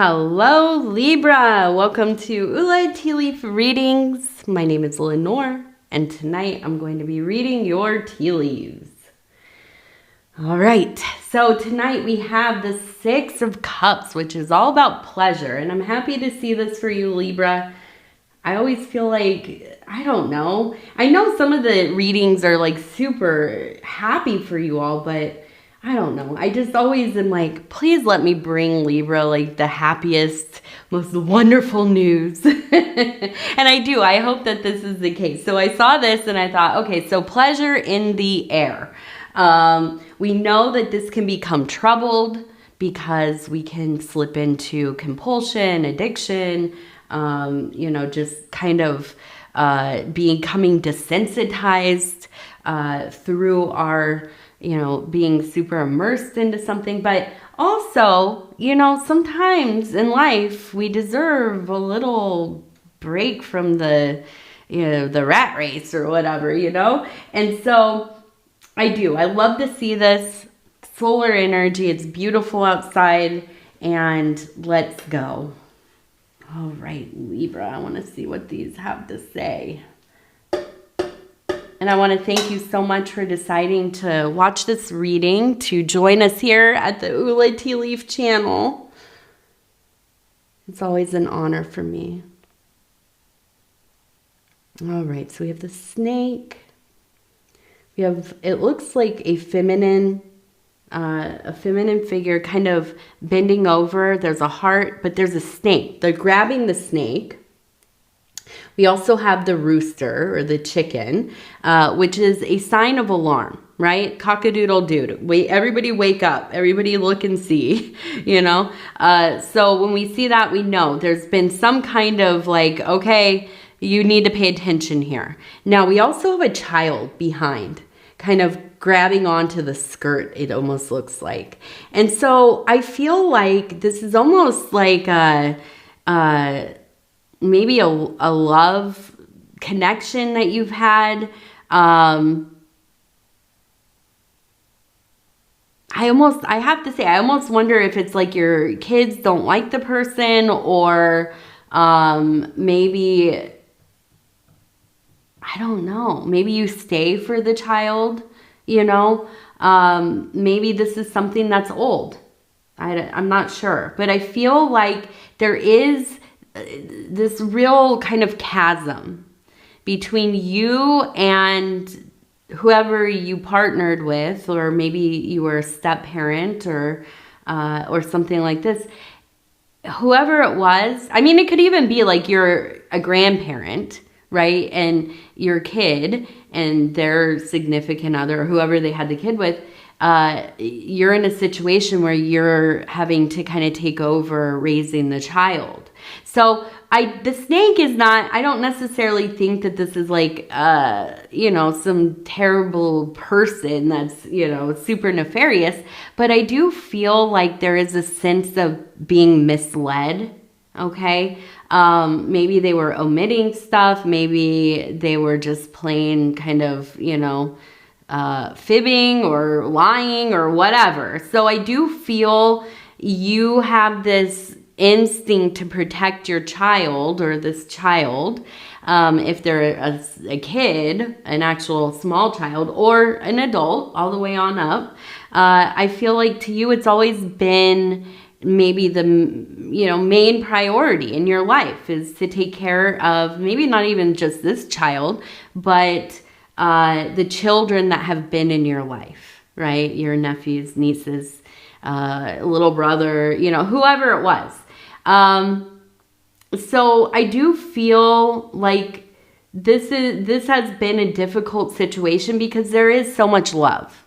Hello, Libra. Welcome to Ula Tea Leaf Readings. My name is Lenor, and tonight I'm going to be reading your tea leaves. All right, so tonight we have the Six of Cups, which is all about pleasure, and I'm happy to see this for you, Libra. I always feel like, I don't know. I know some of the readings are like super happy for you all, but I don't know. I just always am like, please let me bring Libra like the happiest, most wonderful news. And I do. I hope that this is the case. So I saw this and I thought, okay, so pleasure in the air. We know that this can become troubled because we can slip into compulsion, addiction, just kind of becoming desensitized through our being super immersed into something. But also, sometimes in life we deserve a little break from the rat race or whatever, And so I do. I love to see this solar energy. It's beautiful outside, and let's go. All right, Libra, I want to see what these have to say. And I want to thank you so much for deciding to watch this reading, to join us here at the Ula Tea Leaf channel. It's always an honor for me. All right, so we have the snake. We have, it looks like a feminine figure kind of bending over. There's a heart, but there's a snake. They're grabbing the snake. We also have the rooster or the chicken, which is a sign of alarm, right? Cock-a-doodle-doo. Everybody wake up. Everybody look and see, So when we see that, we know there's been some kind of like, okay, you need to pay attention here. Now, we also have a child behind, kind of grabbing onto the skirt, it almost looks like. And so I feel like this is almost like maybe a love connection that you've had. I have to say, I almost wonder if it's like your kids don't like the person, or maybe, I don't know, maybe you stay for the child, maybe this is something that's old. I'm not sure, but I feel like there is this real kind of chasm between you and whoever you partnered with, or maybe you were a step parent or something like this. Whoever it was, I mean, it could even be like you're a grandparent, right? And your kid and their significant other, or whoever they had the kid with, you're in a situation where you're having to kind of take over raising the child. So the snake is not, I don't necessarily think that this is like, some terrible person that's, super nefarious, but I do feel like there is a sense of being misled. Okay. Maybe they were omitting stuff. Maybe they were just plain kind of, fibbing or lying or whatever. So I do feel you have this instinct to protect your child, or this child, if they're a kid, an actual small child, or an adult, all the way on up. I feel like to you, it's always been maybe the main priority in your life is to take care of maybe not even just this child, but the children that have been in your life, right? Your nephews, nieces, little brother, whoever it was. So I do feel like this has been a difficult situation because there is so much love.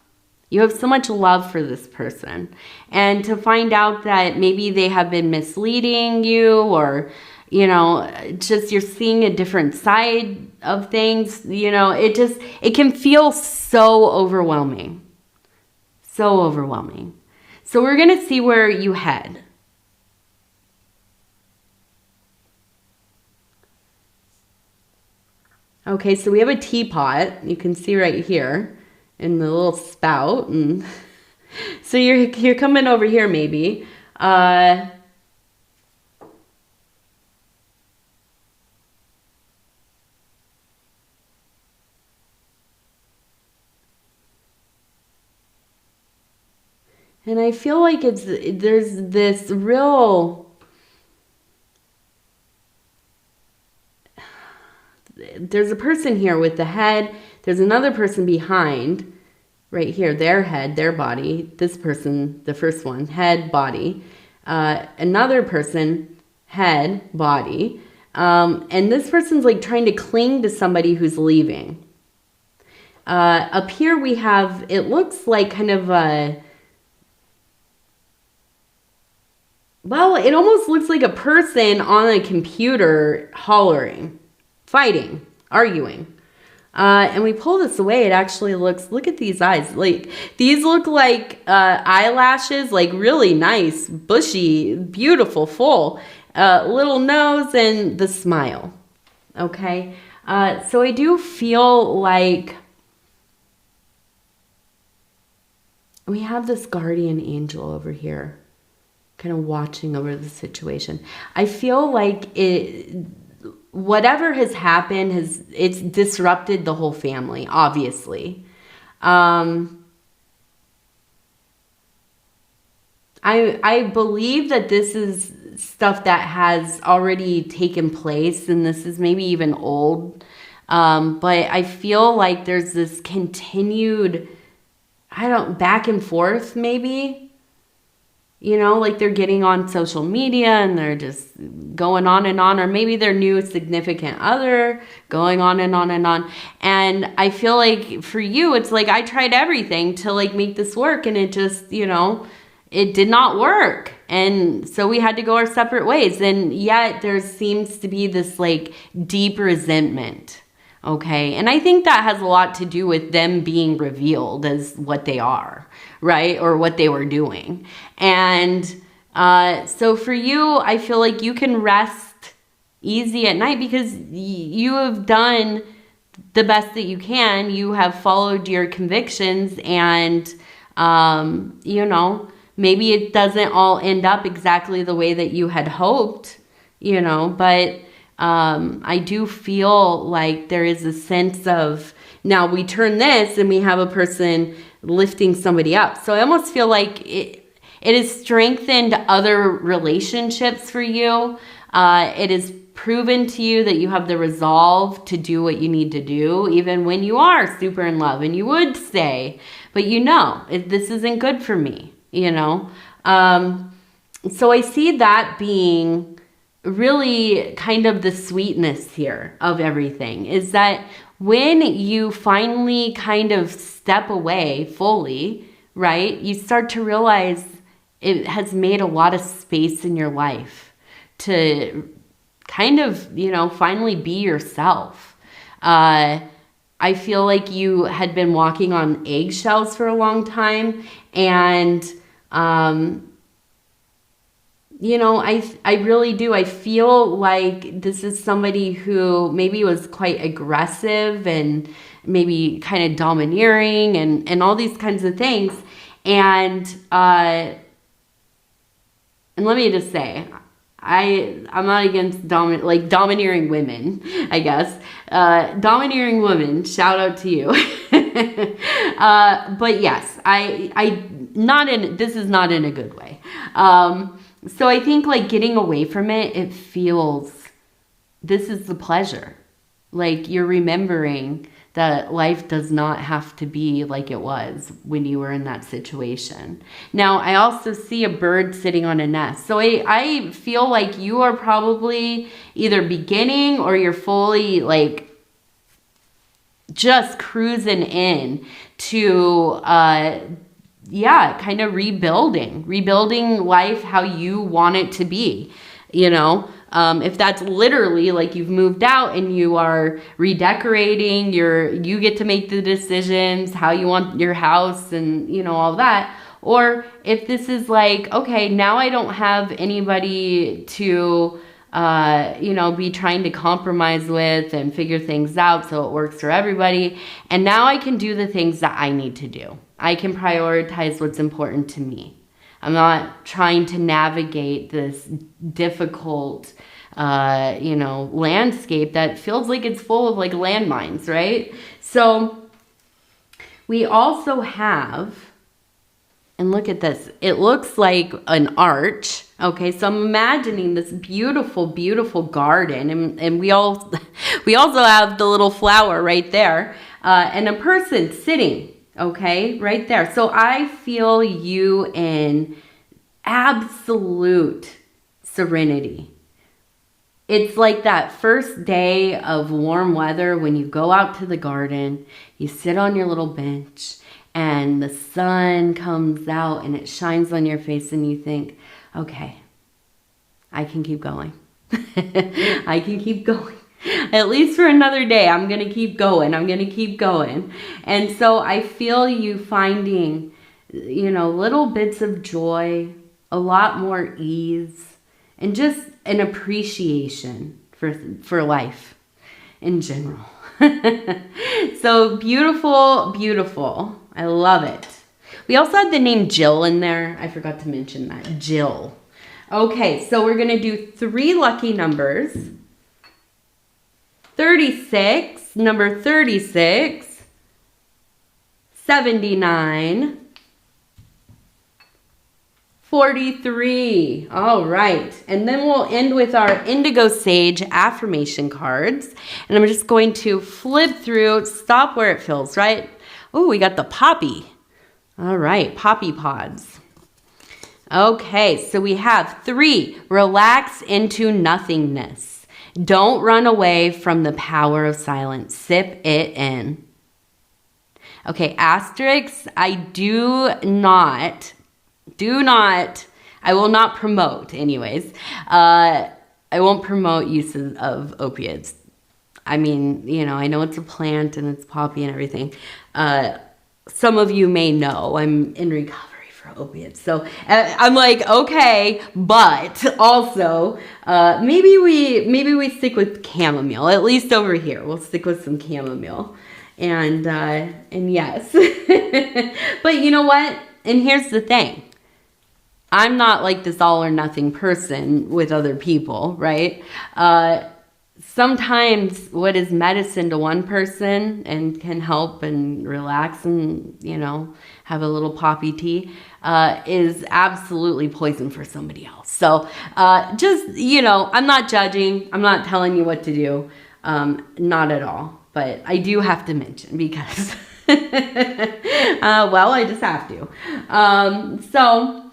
You have so much love for this person. And to find out that maybe they have been misleading you, or, just you're seeing a different side of things, it can feel so overwhelming. So overwhelming. So we're going to see where you head. Okay, so we have a teapot. You can see right here in the little spout, and so you're coming over here maybe. And I feel like there's this real, there's a person here with the head. There's another person behind, right here, their head, their body. This person, the first one, head, body. Another person, head, body. And this person's like trying to cling to somebody who's leaving. Up here we have, it looks like kind of a, well, it almost looks like a person on a computer hollering, fighting, arguing. And we pull this away, it actually looks, look at these eyes. Like, these look like eyelashes, like really nice, bushy, beautiful, full. Little nose and the smile. Okay? So I do feel like we have this guardian angel over here, kind of watching over the situation. I feel like whatever has happened it's disrupted the whole family, obviously. I believe that this is stuff that has already taken place, and this is maybe even old. But I feel like there's this continued, back and forth maybe. You know, like they're getting on social media and they're just going on and on, or maybe their new significant other going on and on and on. And I feel like for you, it's like I tried everything to like make this work, and it just, it did not work. And so we had to go our separate ways. And yet there seems to be this like deep resentment. Okay. And I think that has a lot to do with them being revealed as what they are, right? Or what they were doing. And so for you, I feel like you can rest easy at night because you have done the best that you can. You have followed your convictions, and, maybe it doesn't all end up exactly the way that you had hoped, but I do feel like there is a sense of, now we turn this and we have a person lifting somebody up. So I almost feel like it has strengthened other relationships for you. It has proven to you that you have the resolve to do what you need to do, even when you are super in love and you would stay, but this isn't good for me, So I see that being really kind of the sweetness here of everything, is that when you finally kind of step away fully, right, you start to realize it has made a lot of space in your life to kind of, finally be yourself. I feel like you had been walking on eggshells for a long time, and I really do. I feel like this is somebody who maybe was quite aggressive and maybe kind of domineering and all these kinds of things. And let me just say, I'm not against domineering women, I guess. Domineering women, shout out to you. But yes, this is not in a good way. So I think like getting away from it, this is the pleasure. Like you're remembering that life does not have to be like it was when you were in that situation. Now, I also see a bird sitting on a nest. So I feel like you are probably either beginning or you're fully like just cruising in to, kind of rebuilding life how you want it to be, if that's literally like you've moved out and you are redecorating, you get to make the decisions how you want your house and, all that. Or if this is like, okay, now I don't have anybody to, be trying to compromise with and figure things out so it works for everybody. And now I can do the things that I need to do. I can prioritize what's important to me. I'm not trying to navigate this difficult, landscape that feels like it's full of like landmines, right? So we also have, And look at this. It looks like an arch. Okay, so I'm imagining this beautiful, beautiful garden. And we also have the little flower right there. And a person sitting, okay, right there. So I feel you in absolute serenity. It's like that first day of warm weather when you go out to the garden, you sit on your little bench, and the sun comes out and it shines on your face and you think, okay, I can keep going. I can keep going. At least for another day, I'm going to keep going. I'm going to keep going. And so I feel you finding, little bits of joy, a lot more ease, and just an appreciation for life in general. So beautiful, beautiful. I love it. We also had the name Jill in there. I forgot to mention that. Jill. Okay, so we're going to do 3 lucky numbers. 36, number 36, 79, 43. All right. And then we'll end with our Indigo Sage affirmation cards. And I'm just going to flip through, stop where it feels, right? Oh, we got the poppy. All right, poppy pods. Okay, so we have 3, relax into nothingness. Don't run away from the power of silence. Sip it in. Okay, asterisks, I will not promote anyways. I won't promote uses of opiates. I mean, I know it's a plant and it's poppy and everything. Some of you may know I'm in recovery for opiates. So I'm like, okay, but also maybe we stick with chamomile, at least over here. We'll stick with some chamomile. And yes. But you know what? And here's the thing. I'm not like this all or nothing person with other people, right? Sometimes what is medicine to one person and can help and relax and, have a little poppy tea, is absolutely poison for somebody else. So just, I'm not judging. I'm not telling you what to do. Not at all. But I do have to mention because, I just have to. So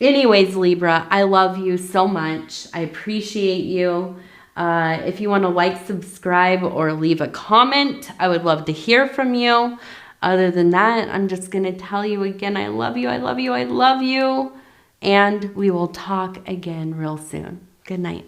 anyways, Libra, I love you so much. I appreciate you. If you want to like, subscribe, or leave a comment, I would love to hear from you. Other than that, I'm just going to tell you again, I love you, I love you, I love you. And we will talk again real soon. Good night.